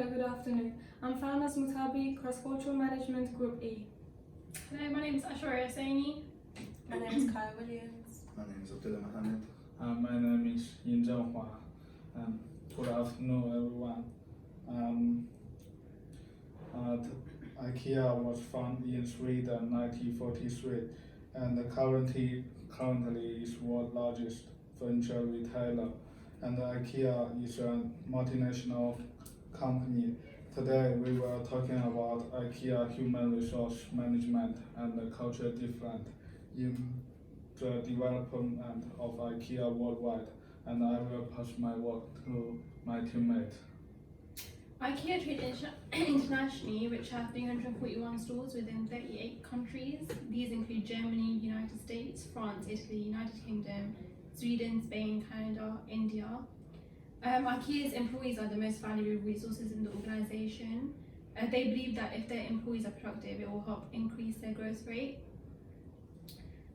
Hello, good afternoon. I'm Farnaz Mootabi, Cross-Cultural Management Group E. Hello, my name is Ashwaria Souni. My name is Khaya Williams. My name is Abdullah Mohamed. My name is Yin Zhenhua. Good afternoon, everyone. IKEA was founded in Sweden 1943 and currently is world's largest furniture retailer. And IKEA is a multinational company. Today we were talking about IKEA human resource management and the cultural difference in the development of IKEA worldwide, and I will pass my work to my teammate. IKEA trade internationally, which has 341 stores within 38 countries. These include Germany, United States, France, Italy, United Kingdom, Sweden, Spain, Canada, India. IKEA's employees are the most valuable resources in the organisation. They believe that if their employees are productive, it will help increase their growth rate.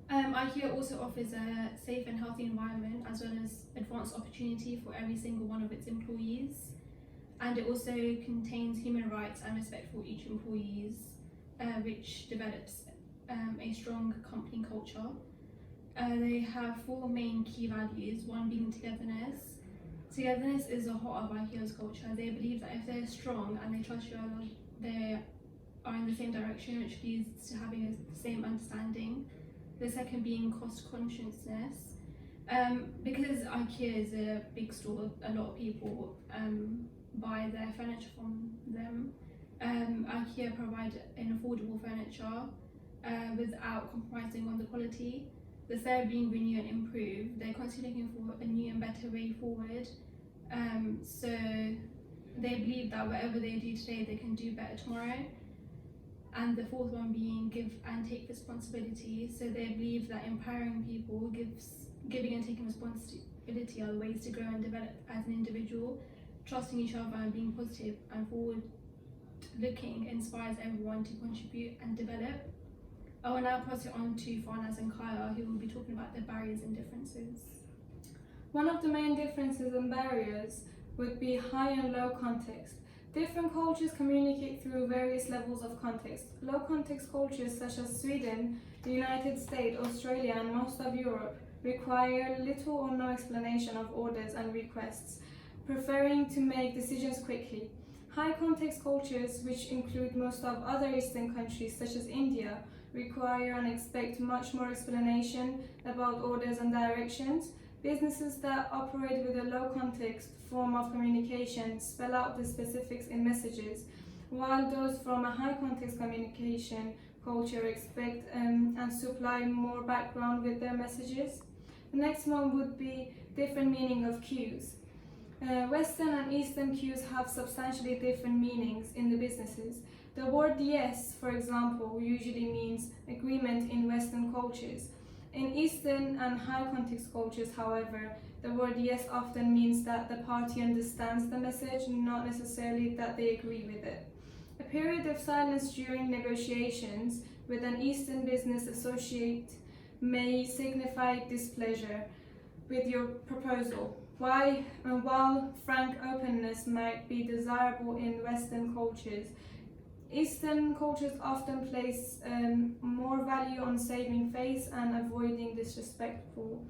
IKEA also offers a safe and healthy environment as well as advanced opportunity for every single one of its employees. And it also contains human rights and respect for each employee, which develops a strong company culture. They have 4 main key values, one being togetherness. Togetherness is the heart of IKEA's culture. They believe that if they're strong and they trust each other, they are in the same direction, which leads to having the same understanding. The second being cost consciousness. Because IKEA is a big store, a lot of people buy their furniture from them. IKEA provide an affordable furniture without compromising on the quality. The third being renew and improve. They're constantly looking for a new and better way forward. So they believe that whatever they do today, they can do better tomorrow. And the fourth one being give and take responsibility. So they believe that empowering people, giving and taking responsibility are the ways to grow and develop as an individual. Trusting each other and being positive and forward looking inspires everyone to contribute and develop. I will now pass it on to Farnaz and Khaya, who will be talking about the barriers and differences. One of the main differences and barriers would be high and low context. Different cultures communicate through various levels of context. Low context cultures such as Sweden, the United States, Australia and most of Europe require little or no explanation of orders and requests, preferring to make decisions quickly. High context cultures, which include most of other Eastern countries such as India, require and expect much more explanation about orders and directions. Businesses that operate with a low context form of communication spell out the specifics in messages, while those from a high context communication culture expect and supply more background with their messages. The next one would be different meaning of cues. Western and Eastern cues have substantially different meanings in the businesses. The word yes, for example, usually means agreement in Western cultures. In Eastern and high context cultures, however, the word yes often means that the party understands the message, not necessarily that they agree with it. A period of silence during negotiations with an Eastern business associate may signify displeasure with your proposal. While frank openness might be desirable in Western cultures, Eastern cultures often place more value on saving face and avoiding disrespectful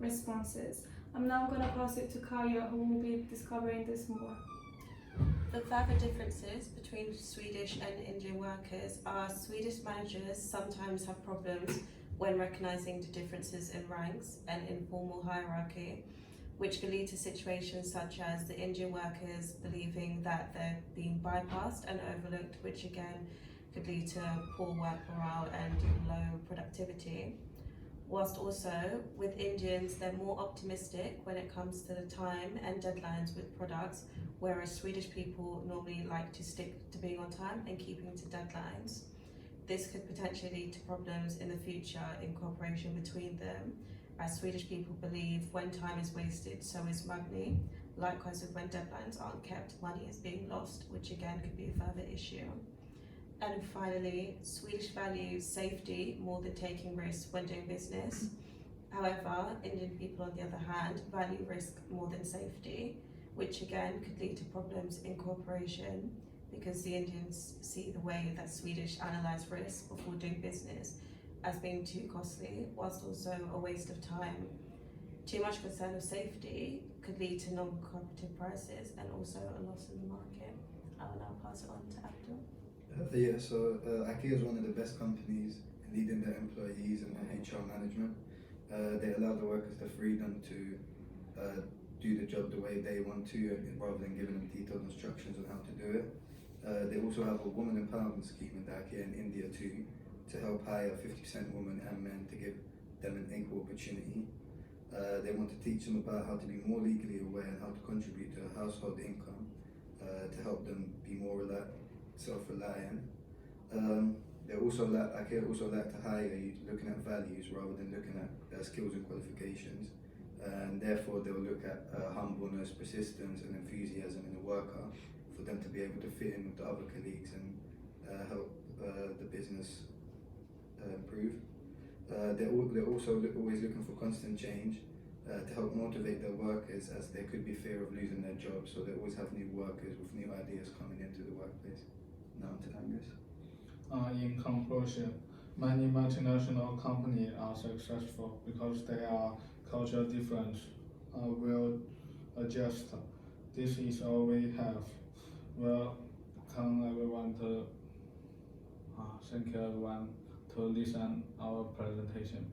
responses. I'm now going to pass it to Khaya, who will be discovering this more. The further differences between Swedish and Indian workers are Swedish managers sometimes have problems when recognising the differences in ranks and informal hierarchy, which can lead to situations such as the Indian workers believing that they're being bypassed and overlooked, which again could lead to poor work morale and low productivity. Whilst also, with Indians, they're more optimistic when it comes to the time and deadlines with products, whereas Swedish people normally like to stick to being on time and keeping to deadlines. This could potentially lead to problems in the future in cooperation between them, as Swedish people believe when time is wasted, so is money. Likewise, when deadlines aren't kept, money is being lost, which again could be a further issue. And finally, Swedish values safety more than taking risks when doing business. However, Indian people, on the other hand, value risk more than safety. which again could lead to problems in cooperation because the Indians see the way that Swedish analyse risk before doing business as being too costly, whilst also a waste of time. Too much concern of safety could lead to non-competitive prices and also a loss in the market. I will now pass it on to Abdul. IKEA is one of the best companies in leading their employees and their HR management. They allow the workers the freedom to do the job the way they want to, rather than giving them detailed instructions on how to do it. They also have a woman empowerment scheme in IKEA in India too, to help hire 50% women and men to give them an equal opportunity. They want to teach them about how to be more legally aware and how to contribute to a household income to help them be more self-reliant. IKEA also like to hire you looking at values rather than looking at skills and qualifications, and therefore they'll look at humbleness, persistence and enthusiasm in a worker for them to be able to fit in with the other colleagues and help the business improve. They're also always looking for constant change to help motivate their workers, as there could be fear of losing their jobs, so they always have new workers with new ideas coming into the workplace. Now to Angus. In conclusion, many multinational companies are successful because their cultural difference will adjust. This is all we have. Welcome everyone to thank you everyone to listen our presentation.